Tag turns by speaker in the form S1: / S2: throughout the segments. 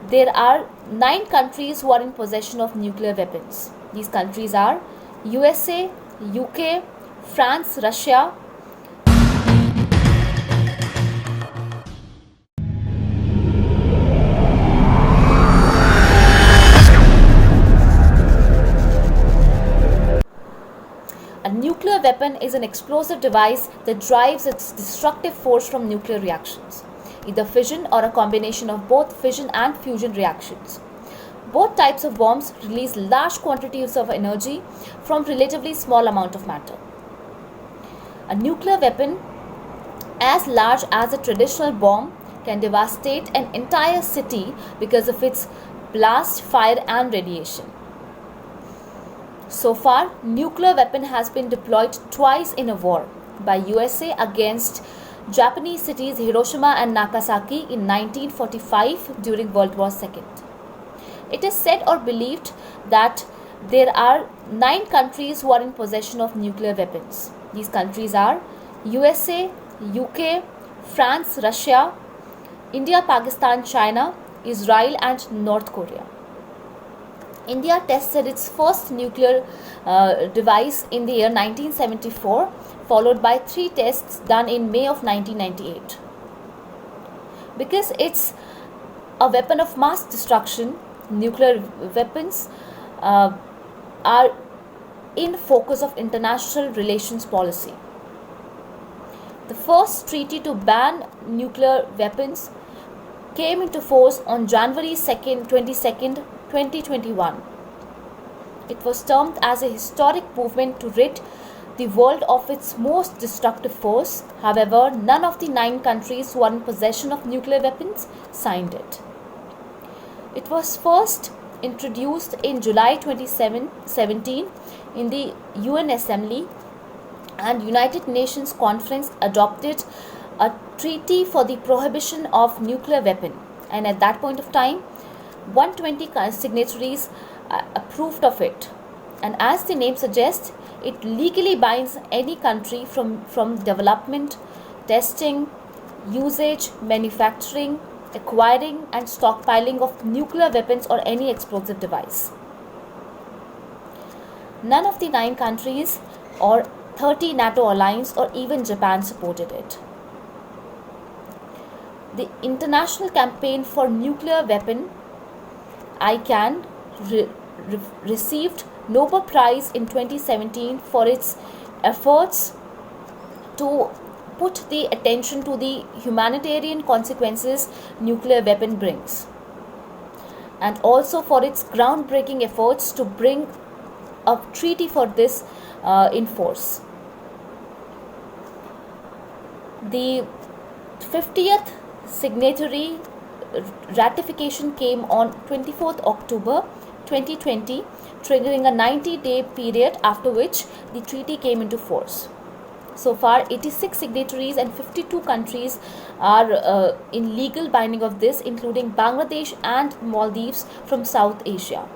S1: there are 9 countries who are in possession of nuclear weapons. These countries are USA, UK, France, Russia. A nuclear weapon is an explosive device that derives its destructive force from nuclear reactions, either fission or a combination of both fission and fusion reactions. Both types of bombs release large quantities of energy from relatively small amount of matter. A nuclear weapon as large as a traditional bomb can devastate an entire city because of its blast, fire and radiation. So far, nuclear weapon has been deployed twice in a war by USA against Japanese cities Hiroshima and Nagasaki in 1945 during World War II. It is said or believed that there are 9 countries who are in possession of nuclear weapons. These countries are USA, UK, France, Russia, India, Pakistan, China, Israel and North Korea. India tested its first nuclear device in the year 1974, followed by 3 tests done in May of 1998. Because it's a weapon of mass destruction, nuclear weapons are in focus of international relations policy. The first treaty to ban nuclear weapons came into force on January 22nd, 2021. It was termed as a historic movement to rid the world of its most destructive force. However, none of the 9 countries who are in possession of nuclear weapons signed it. It was first introduced in July 2017 in the UN Assembly, and United Nations Conference adopted a treaty for the prohibition of nuclear weapon, and at that point of time 120 signatories approved of it. And as the name suggests, it legally binds any country from development, testing, usage, manufacturing, acquiring and stockpiling of nuclear weapons or any explosive device. None of the 9 countries or 30 NATO alliance or even Japan supported it. The International Campaign for Nuclear Weapon, ICAN, received Nobel Prize in 2017 for its efforts to put the attention to the humanitarian consequences nuclear weapon brings, and also for its groundbreaking efforts to bring a treaty for this in force. The 50th signatory ratification came on 24th October 2020, triggering a 90-day period after which the treaty came into force. So far, 86 signatories and 52 countries are in legal binding of this, including Bangladesh and Maldives from South Asia.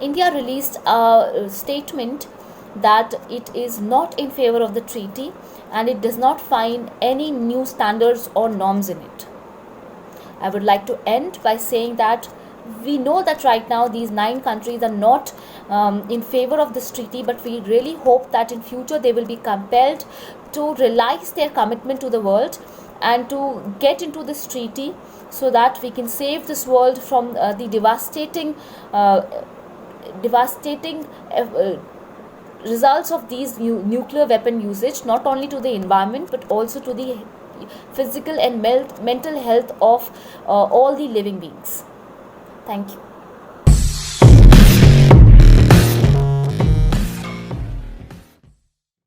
S1: India released a statement that it is not in favor of the treaty and it does not find any new standards or norms in it. I would like to end by saying that we know that right now these 9 countries are not in favor of this treaty, but we really hope that in future they will be compelled to realize their commitment to the world and to get into this treaty so that we can save this world from the devastating results of these nuclear weapon usage, not only to the environment but also to the physical and mental health of all the living beings. Thank you.